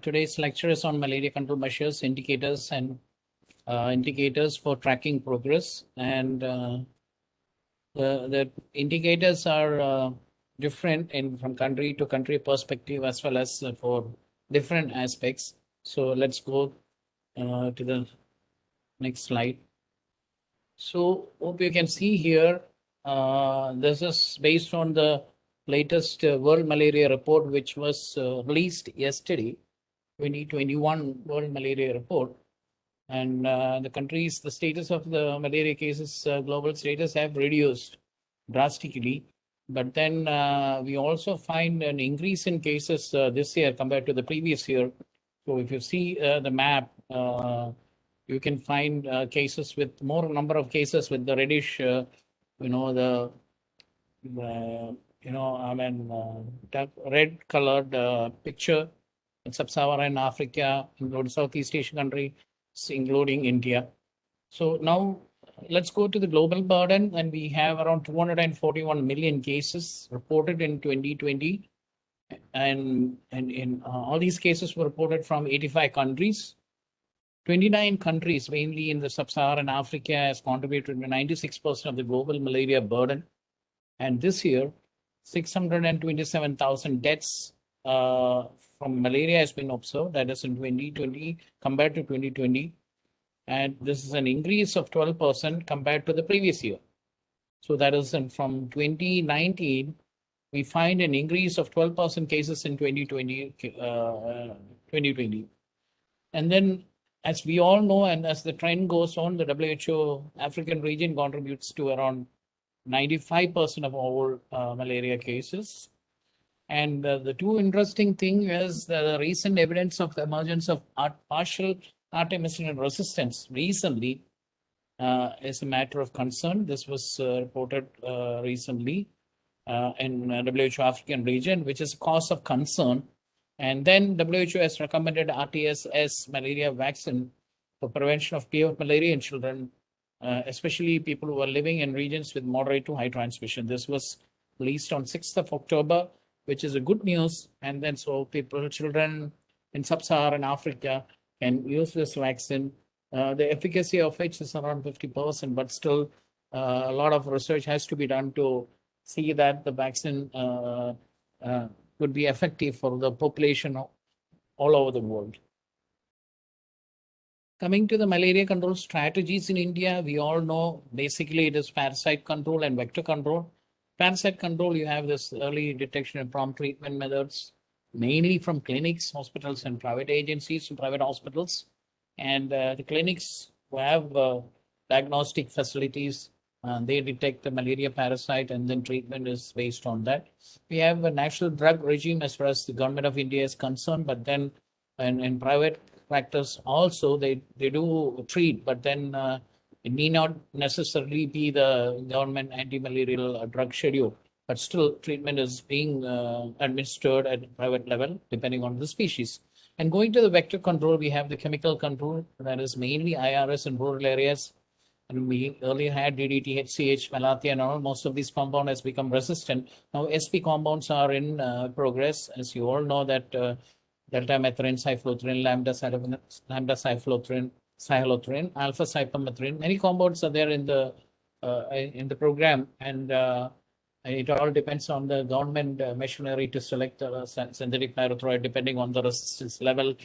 Today's lecture is on malaria control measures, indicators, and indicators for tracking progress. And the indicators are different from country to country perspective as well as for different aspects. So let's go to the next slide. So hope you can see here, this is based on the latest World Malaria Report, which was released yesterday, 2021 World Malaria Report. And the status of the malaria cases, global status have reduced drastically. But then we also find an increase in cases this year compared to the previous year. So if you see the map, you can find cases with more number of cases with the reddish, red colored picture in sub-Saharan Africa, including Southeast Asian country, including India. So now let's go to the global burden, and we have around 241 million cases reported in 2020. And in all these cases were reported from 85 countries. 29 countries, mainly in the sub-Saharan Africa, has contributed to 96% of the global malaria burden. And this year, 627,000 deaths from malaria has been observed. That is in 2020 compared to 2020. And this is an increase of 12% compared to the previous year. So that is from 2019, we find an increase of 12% cases in 2020. And then, as we all know, and as the trend goes on, the WHO African region contributes to around 95% of all malaria cases. And the two interesting thing is the recent evidence of the emergence of partial artemisinin resistance recently is a matter of concern. This was reported recently in WHO African region, which is a cause of concern. And then WHO has recommended RTS malaria vaccine for prevention of fever malaria in children, especially people who are living in regions with moderate to high transmission. This was released on 6th of October, which is a good news. And then so children in sub-Saharan Africa can use this vaccine. The efficacy of which is around 50%, but still a lot of research has to be done to see that the vaccine would be effective for the population all over the world. Coming to the malaria control strategies in India, we all know basically it is parasite control and vector control. Parasite control, you have this early detection and prompt treatment methods, mainly from clinics, hospitals, and private agencies and private hospitals. And the clinics who have diagnostic facilities, they detect the malaria parasite, and then treatment is based on that. We have a national drug regime as far as the government of India is concerned, but then in private practice also they do treat, but then it need not necessarily be the government anti-malarial drug schedule, but still treatment is being administered at private level depending on the species. And going to the vector control, we have the chemical control that is mainly IRS in rural areas. And we earlier had DDT, HCH, Malathia, and all. Most of these compounds has become resistant. Now SP compounds are in progress. As you all know that delta methrin, cyflothrin, lambda cyflothrin, cyhalothrin, alpha cypermethrin. Many compounds are there in the program, and it all depends on the government machinery to select synthetic pyrethroid depending on the resistance level,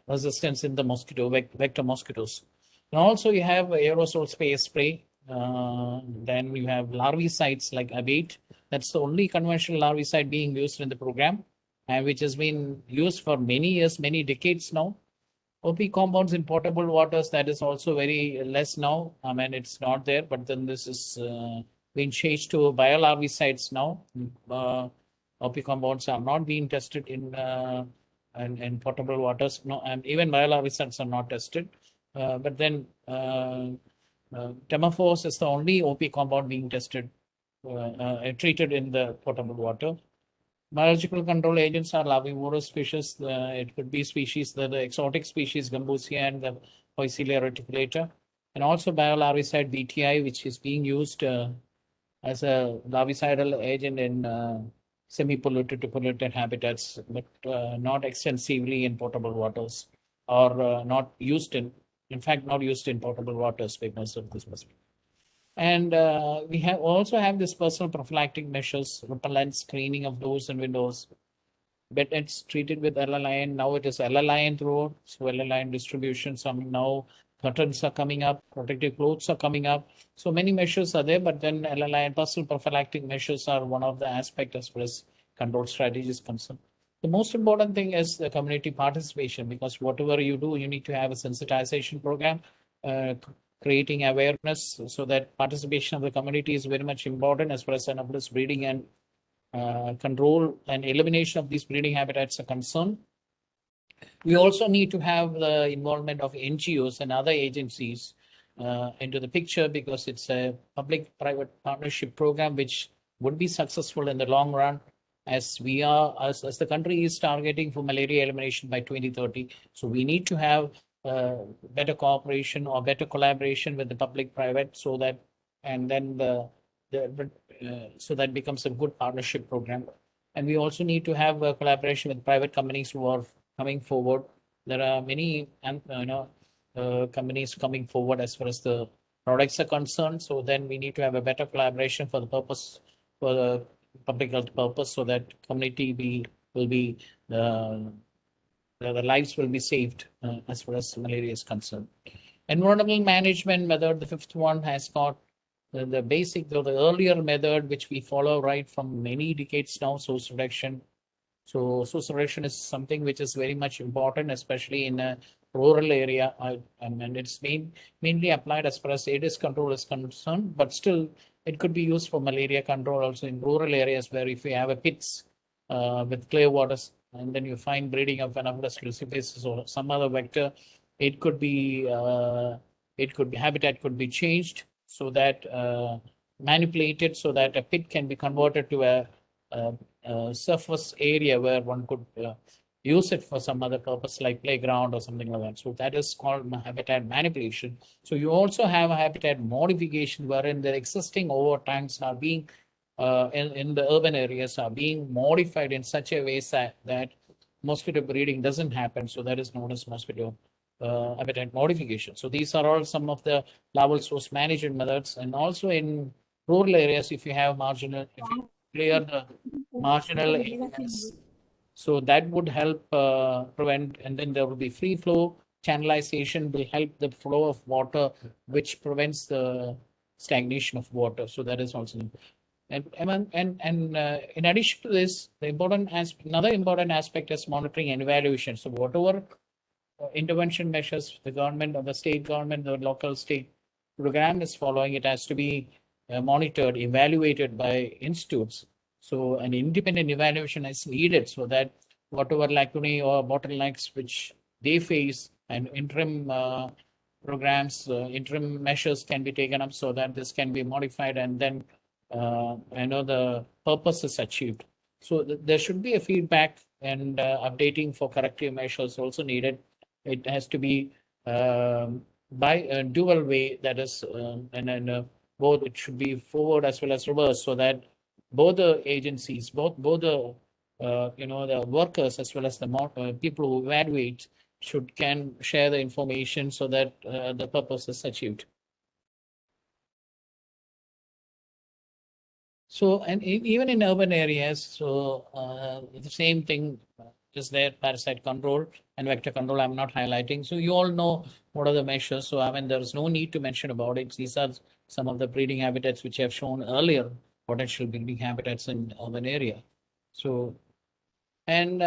resistance in the mosquito vector mosquitoes. And also you have aerosol spray. Then we have larvicides like abate. That's the only conventional larvicide being used in the program, and which has been used for many years, many decades now. OP compounds in potable waters, that is also very less now. I mean, it's not there, but then this is been changed to biolarvicides now. OP compounds are not being tested in potable waters. No, and even biolarvicides are not tested. But then Temaphos is the only OP compound being tested, treated in the potable water. Biological control agents are larvivorous species. It could be species, the exotic species, Gambusia and the Poecilia reticulata. And also biolarvicide BTI, which is being used as a larvicidal agent in semi-polluted to polluted habitats, but not extensively in potable waters, or not used in fact, not used in potable waters because of this. And we have also have this personal prophylactic measures, repellents, cleaning of doors and windows. But it's treated with L-line. Now it is L-line through. So L-line distribution. Some now curtains are coming up, protective clothes are coming up. So many measures are there, but then L-line personal prophylactic measures are one of the aspects as far as control strategy is concerned. The most important thing is the community participation, because whatever you do, you need to have a sensitization program, creating awareness, so that participation of the community is very much important as far as anomalous breeding and control and elimination of these breeding habitats are concerned. We also need to have the involvement of NGOs and other agencies into the picture, because it's a public-private partnership program which would be successful in the long run, as we are, as the country is targeting for malaria elimination by 2030. So we need to have better cooperation or better collaboration with the public-private, so that, and then so that becomes a good partnership program. And we also need to have a collaboration with private companies who are coming forward. There are many companies coming forward as far as the products are concerned. So then we need to have a better collaboration for the purpose, for the public health purpose, so that community will be the lives will be saved as far as malaria is concerned. Environmental management method, the fifth one, has got the basic, the earlier method, which we follow right from many decades now, source reduction. So source reduction is something which is very much important, especially in a rural area, and it's mainly applied as far as Aedes control is concerned, but still it could be used for malaria control also in rural areas, where if you have a pits with clear waters, and then you find breeding of Anopheles crucifixus or some other vector, it could be habitat could be changed, so that manipulated, so that a pit can be converted to a surface area where one could use it for some other purpose, like playground or something like that. So that is called habitat manipulation. So you also have a habitat modification, wherein the existing over tanks are being in the urban areas are being modified in such a way that mosquito breeding doesn't happen. So that is known as mosquito habitat modification. So these are all some of the larval source management methods. And also in rural areas, if you have marginal, if you clear the marginal areas, so that would help prevent, and then there will be free flow. Channelization will help the flow of water, which prevents the stagnation of water. So that is also. And in addition to this, another important aspect is monitoring and evaluation. So whatever intervention measures the government or the state government, the local state program is following, it has to be monitored, evaluated by institutes. So an independent evaluation is needed, so that whatever lacunae or bottlenecks which they face, and interim programs, interim measures can be taken up, so that this can be modified, and then the purpose is achieved. So there should be a feedback and updating for corrective measures also needed. It has to be by a dual way, that is, and both, it should be forward as well as reverse, so that both the agencies, both the the workers as well as the people who evaluate can share the information, so that the purpose is achieved. So, and even in urban areas, so the same thing is there, parasite control and vector control. I'm not highlighting. So you all know what are the measures. So I mean, there's no need to mention about it. These are some of the breeding habitats which I have shown earlier, potential breeding habitats in urban area. So, and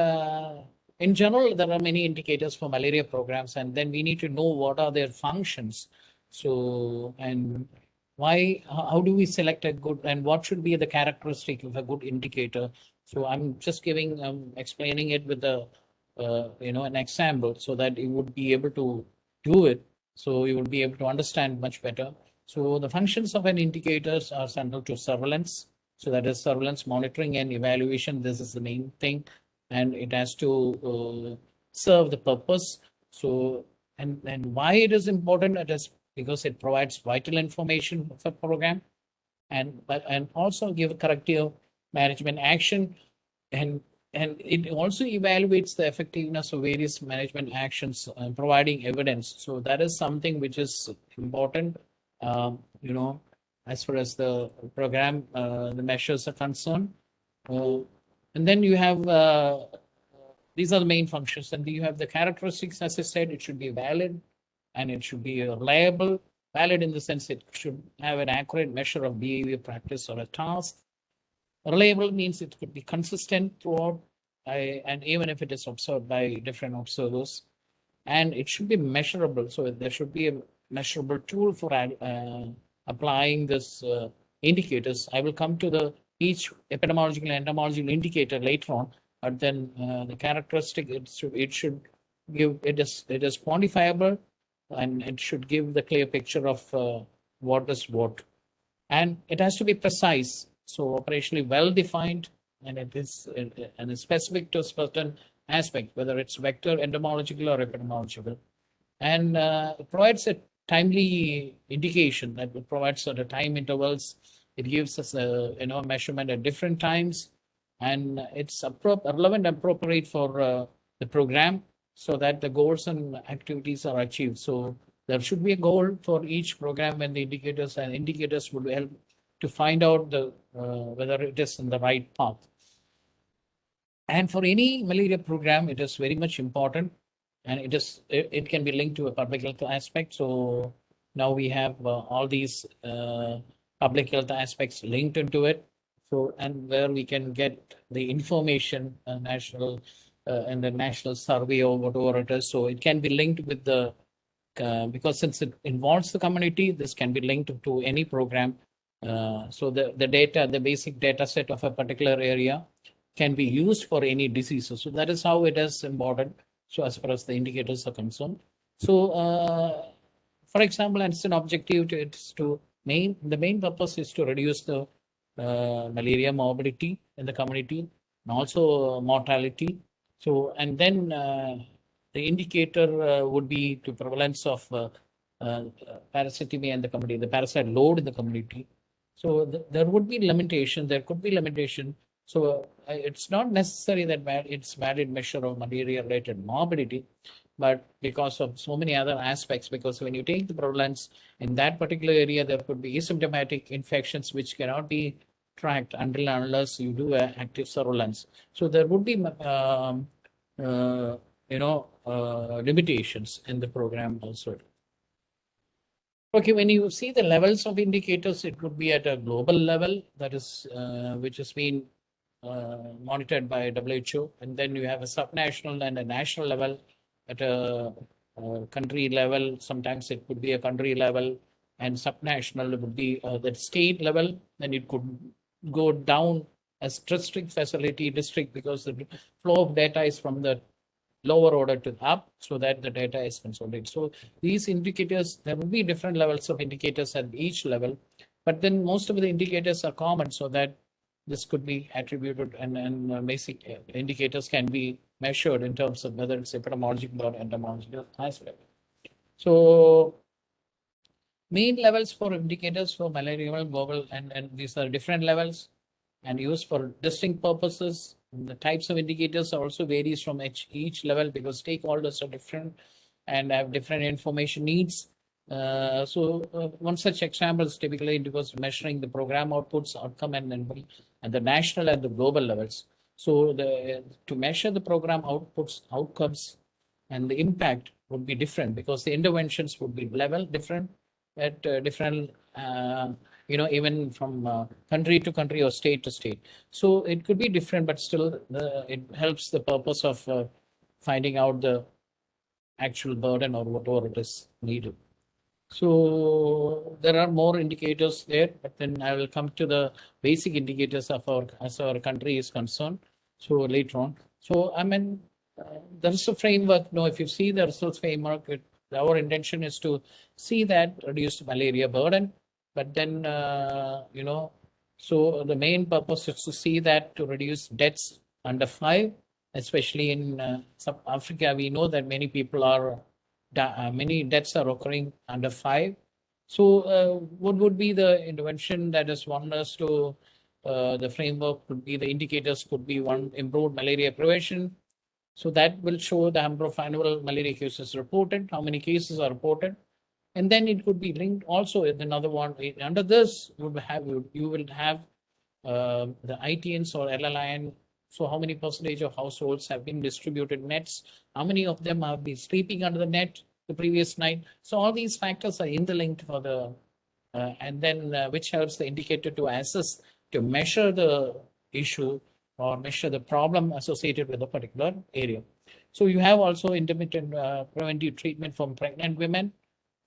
in general, there are many indicators for malaria programs, and then we need to know what are their functions. So, and how do we select a good, and what should be the characteristic of a good indicator? So I'm just explaining it with an example, so that you would be able to do it. So you would be able to understand much better. So the functions of an indicators are central to surveillance. So that is surveillance, monitoring, and evaluation. This is the main thing, and it has to serve the purpose. So, and why it is important? It is because it provides vital information of a program, and also give corrective management action. and it also evaluates the effectiveness of various management actions, providing evidence. So that is something which is important, you know, as far as the program, the measures are concerned. Uh, and then you have these are the main functions. And you have the characteristics, as I said, it should be valid and it should be reliable. Valid in the sense it should have an accurate measure of behavior, practice, or a task. Reliable means it could be consistent throughout, and even if it is observed by different observers, and it should be measurable. So there should be a measurable tool for applying this indicators. I will come to the each epidemiological and entomological indicator later on, but then the characteristic it should give it is quantifiable, and it should give the clear picture of what is what, and it has to be precise, so operationally well defined, and it is and it's specific to a certain aspect, whether it's vector, entomological, or epidemiological, and it provides a timely indication that it provides sort of time intervals. It gives us a measurement at different times, and it's relevant and appropriate for the program, so that the goals and activities are achieved. So there should be a goal for each program, and the indicators would help to find out the whether it is in the right path. And for any malaria program, it is very much important, and it can be linked to a public health aspect. So now we have all these public health aspects linked into it. So, and where we can get the information, national and the national survey or whatever it is. So it can be linked with the because since it involves the community, this can be linked to any program. So the data, the basic data set of a particular area can be used for any diseases. So that is how it is important. So as far as the indicators are concerned. So for example, and it's an objective to the main purpose is to reduce the malaria morbidity in the community and also mortality. So, and then the indicator would be to prevalence of parasitemia in the community, the parasite load in the community. So there would be limitation. There could be limitation. So it's not necessary that it's valid measure of malaria-related morbidity, but because of so many other aspects. Because when you take the prevalence in that particular area, there could be asymptomatic infections which cannot be tracked until unless you do active surveillance. So there would be limitations in the program also. Okay, when you see the levels of indicators, it could be at a global level, that is, which has been monitored by WHO, and then you have a subnational and a national level. At a country level, sometimes it could be a country level, and subnational would be the state level. Then it could go down as district facility district, because the flow of data is from the lower order to up, so that the data is consolidated. So these indicators, there will be different levels of indicators at each level, but then most of the indicators are common, so that this could be attributed, and basic indicators can be measured in terms of whether it's epidemiological or entomological aspect. So main levels for indicators for malaria global, and these are different levels and used for distinct purposes. The types of indicators also varies from each level, because stakeholders are different and have different information needs. One such example is typically because measuring the program outputs, outcome, and the national and the global levels. So to measure the program outputs, outcomes, and the impact would be different, because the interventions would be level different at different even from country to country or state to state. So it could be different, but still it helps the purpose of finding out the actual burden or whatever it is needed. So there are more indicators there, but then I will come to the basic indicators of as our country is concerned. So later on. So I mean, there's a framework. No, if you see the results framework, our intention is to see that reduced malaria burden, but then so the main purpose is to see that to reduce deaths under 5, especially in South Africa. We know that many people are many deaths are occurring under 5. So what would be the intervention that is one us to The framework could be, the indicators could be one, improved malaria prevention. So that will show the number of annual malaria cases reported, how many cases are reported. And then it could be linked also with another one. Under this, you will have the ITNs or LLIN. So how many percentage of households have been distributed nets? How many of them have been sleeping under the net the previous night? So all these factors are interlinked for the, and then which helps the indicator to assess, to measure the issue or measure the problem associated with a particular area. So you have also intermittent preventive treatment from pregnant women.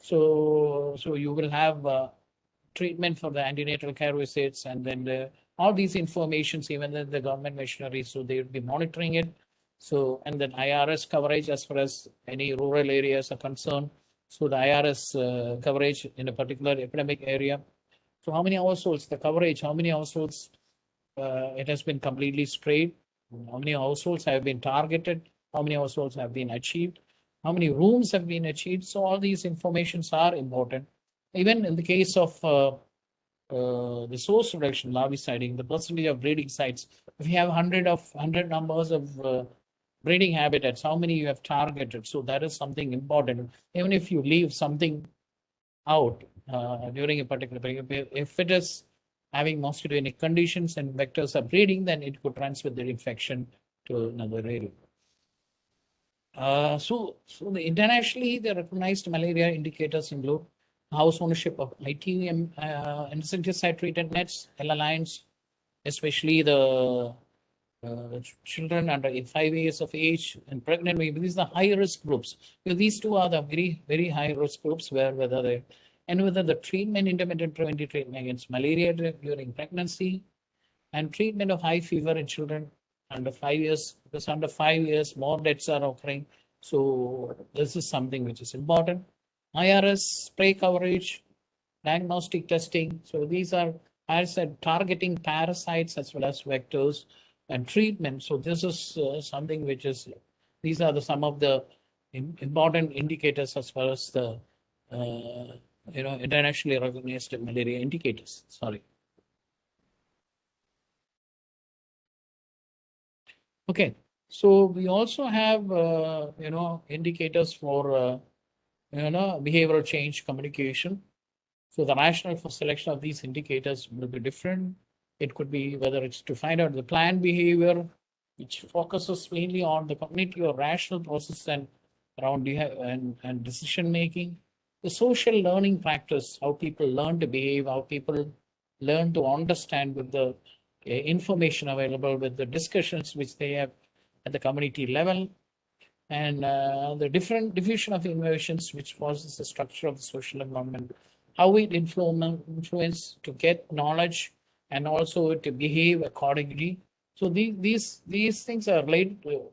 So you will have treatment for the antenatal care visits, and then all these informations, even the government machinery, so they will be monitoring it. So, and then IRS coverage as far as any rural areas are concerned. So the IRS coverage in a particular epidemic area. So how many households, the coverage, how many households it has been completely sprayed, how many households have been targeted, how many households have been achieved, how many rooms have been achieved. So all these informations are important. Even in the case of the source reduction, larviciding, the percentage of breeding sites, if you have 100 numbers of breeding habitats, how many you have targeted? So that is something important. Even if you leave something out during a particular period, if it is having mosquitogenic conditions and vectors are breeding, then it could transfer the infection to another area. So internationally, the recognized malaria indicators include house ownership of ITM insecticide treated nets, LLINs, especially the children under 5 years of age and pregnant women. These are the high risk groups. So these two are the very high risk groups whether the treatment, intermittent preventive treatment against malaria during pregnancy, and treatment of high fever in children under 5 years, because under 5 years more deaths are occurring. So this is something which is important. IRS spray coverage, diagnostic testing. So these are, as I said, targeting parasites as well as vectors and treatment. So this is something which is, these are some of the important indicators as far as the internationally recognized malaria indicators. Sorry. Okay, so we also have indicators for behavioral change communication. So the rationale for selection of these indicators will be different. It could be whether it's to find out the planned behavior, which focuses mainly on the cognitive or rational process and around and decision making. The social learning practice, how people learn to behave, how people learn to understand with the information available, with the discussions which they have at the community level, and the different diffusion of innovations which causes the structure of the social environment, how it influence to get knowledge and also to behave accordingly. So these things are related to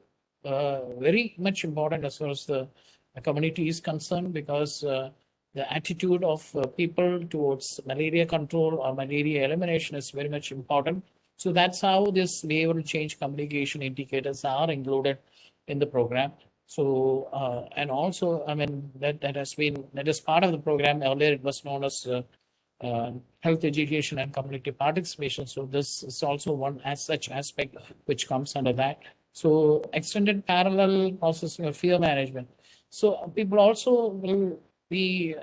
very much important as far as the community is concerned, because the attitude of people towards malaria control or malaria elimination is very much important. So that's how this behavioral change communication indicators are included in the program. So and also, I mean, that is part of the program. Earlier it was known as health education and community participation. So this is also one as such aspect which comes under that. So extended parallel processing of fear management. So people also will be,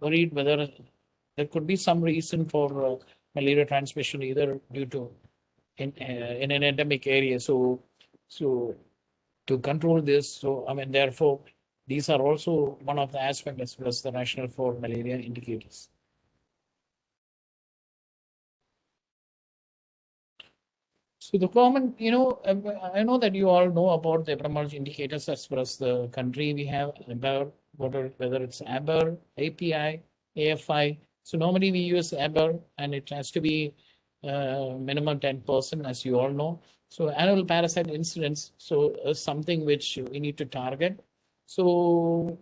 worried whether there could be some reason for malaria transmission, either due to in an endemic area. So to control this, so I mean, therefore, these are also one of the aspects as well as the rationale for malaria indicators. So the common, I know that you all know about the epidemiology indicators as far as the country. We have ABER, whether it's ABER, API, AFI. So normally we use ABER, and it has to be minimum 10%, as you all know. So annual parasite incidence, so is something which we need to target. So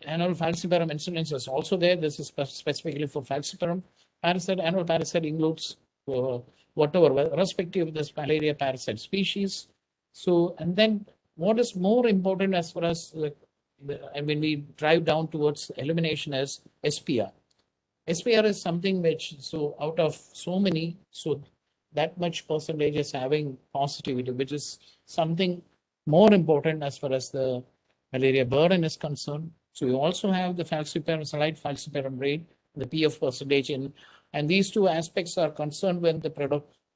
annual falciparum incidence is also there. This is specifically for falciparum parasite. Annual parasite includes whatever, respective of this malaria parasite species. So, and then what is more important as far as, I mean, we drive down towards elimination is SPR. SPR is something which, so out of so many, so that much percentage is having positivity, which is something more important as far as the malaria burden is concerned. So you also have the falciparum, slight falciparum rate, the PF percentage in, and these two aspects are concerned when the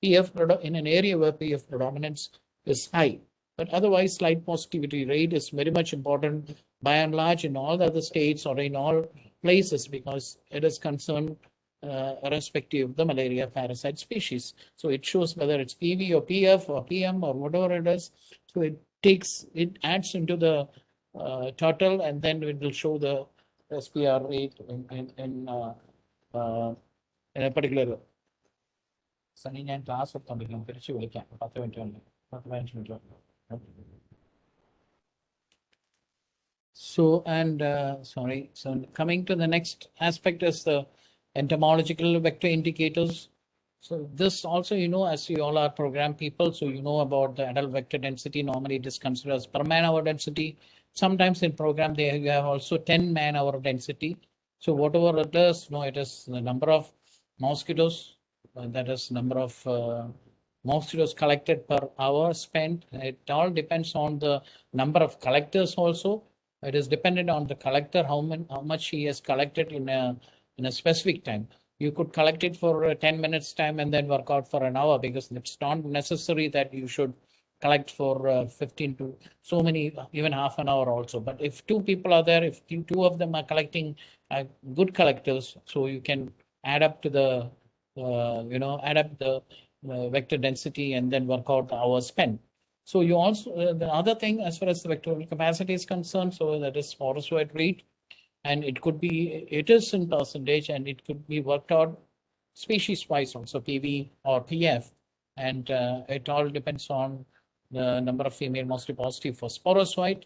PF in an area where PF predominance is high. But otherwise, slight positivity rate is very much important by and large in all the other states or in all places because it is concerned irrespective of the malaria parasite species. So it shows whether it's PV or PF or PM or whatever it is. So it adds into the total and then it will show the SPR rate in a particular. Sunny ഞാൻ class എടുത്തോണ്ടിരിക്കും തിരിച്ചു വിളിക്കാം 10 minute 15 minute. So, and sorry, so coming to the next aspect is the entomological vector indicators. So this also, as you all are program people, so you know about the adult vector density. Normally it is considered as per man hour density. Sometimes in program you have also 10 man hour density. So whatever it is, it is the number of mosquitoes, that is number of mosquitoes collected per hour spent. It all depends on the number of collectors also. It is dependent on the collector, how much he has collected in a specific time. You could collect it for 10 minutes time and then work out for an hour because it's not necessary that you should collect for 15 to so many, even half an hour also. But if two people are there, if two of them are collecting good collectors, so you can add up to the, add up the vector density and then work out the hours spent. So you also, the other thing as far as the vectorial capacity is concerned, so that is sporozoite rate, and it is in percentage and it could be worked out species wise also, PV or PF, and it all depends on the number of female mostly positive for sporozoite,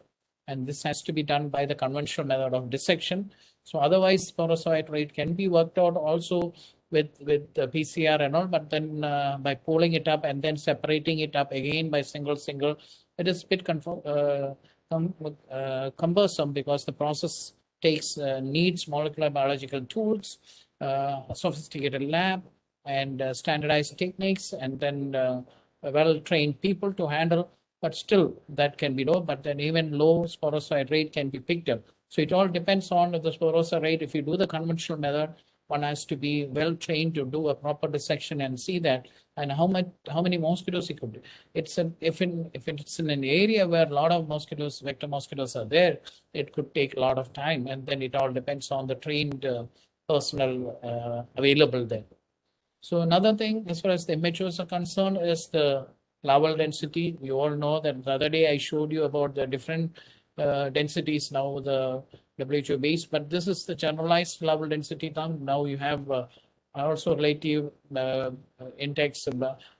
and this has to be done by the conventional method of dissection. So otherwise sporozoite rate can be worked out also with the PCR and all, but then by pulling it up and then separating it up again by single, it is a bit cumbersome because the process needs molecular biological tools, a sophisticated lab, and standardized techniques, and then well-trained people to handle. But still, that can be low. But then even low sporozoite rate can be picked up. So it all depends on the sporozoite rate. If you do the conventional method, one has to be well trained to do a proper dissection and see that, and how many mosquitoes it could do. If it's in an area where a lot of mosquitoes, vector mosquitoes are there, it could take a lot of time, and then it all depends on the trained personnel available there. So another thing, as far as the immatures are concerned, is the larval density. We all know that the other day I showed you about the different densities now, the WHO base, but this is the generalized larval density term. Now you have also relative index,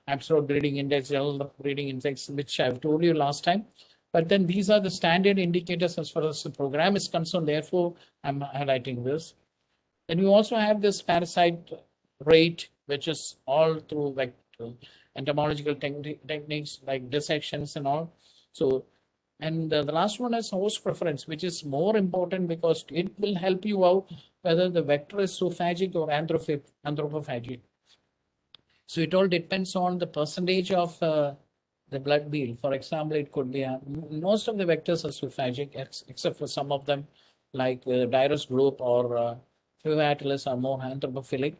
absolute breeding index, general breeding index, which I've told you last time. But then these are the standard indicators as far as the program is concerned. Therefore, I'm highlighting this. Then you also have this parasite rate, which is all through like entomological techniques like dissections and all. So, and the last one is host preference, which is more important because it will help you out whether the vector is zoophagic or anthropophagic. So it all depends on the percentage of the blood wheel. For example, it could be most of the vectors are zoophagic, except for some of them like the Dirus group or Fivatilis are more anthropophilic.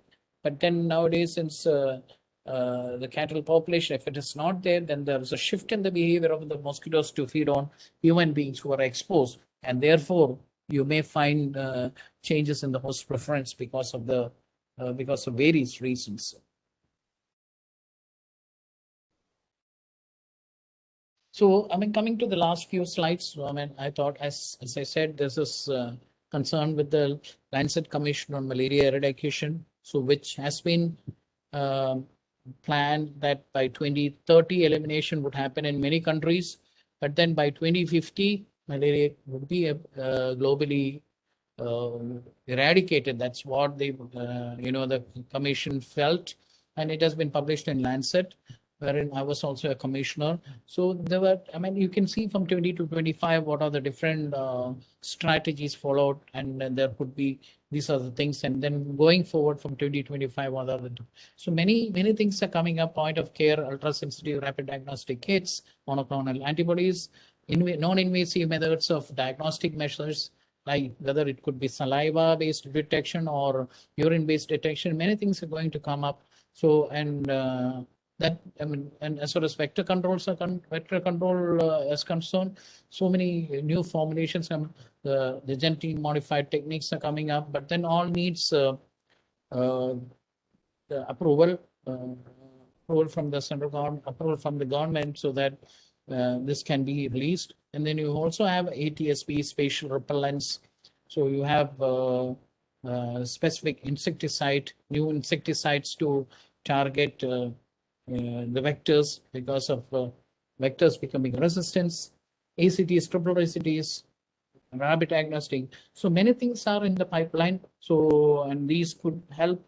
But then nowadays, since the cattle population, if it is not there, then there is a shift in the behavior of the mosquitoes to feed on human beings who are exposed. And therefore, you may find changes in the host preference because of various reasons. So, coming to the last few slides, I thought, as I said, this is concerned with the Lancet Commission on Malaria Eradication, so which has been planned that by 2030 elimination would happen in many countries, but then by 2050 malaria would be globally eradicated. That's what the commission felt, and it has been published in Lancet. wherein I was also a commissioner. So there were, I mean, you can see from 20 to 25 what are the different strategies followed, and then there could be these are the things, and then going forward from 2025, what are the so many things are coming up: point of care, ultra sensitive rapid diagnostic kits, monoclonal antibodies, non-invasive methods of diagnostic measures, like whether it could be saliva based detection or urine based detection. Many things are going to come up. So, and that, I mean, and as far as vector controls are vector control is concerned, so many new formulations and the genetically modified techniques are coming up, but then all needs uh, the approval from the central government, approval from the government, so that this can be released. And then you also have ATSP, spatial repellents. So you have specific insecticide, new insecticides to target the vectors because of vectors becoming resistance, ACTs, triple ACTs, rabbit diagnostic. So many things are in the pipeline. So, and these could help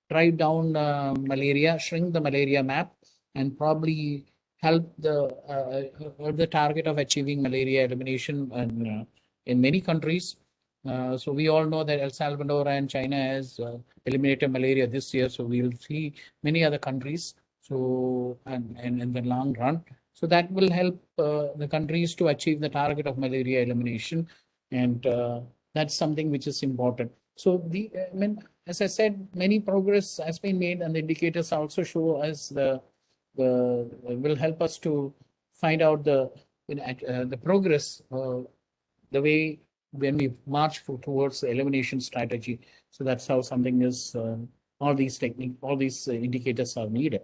drive down malaria, shrink the malaria map, and probably help the target of achieving malaria elimination in many countries. So we all know that El Salvador and China has eliminated malaria this year. So we will see many other countries. So and in the long run, so that will help the countries to achieve the target of malaria elimination, and that's something which is important. So I mean, as I said, many progress has been made, and the indicators also show us the will help us to find out the progress, the way when we march towards the elimination strategy. So that's how something is. All these technique, all these indicators are needed.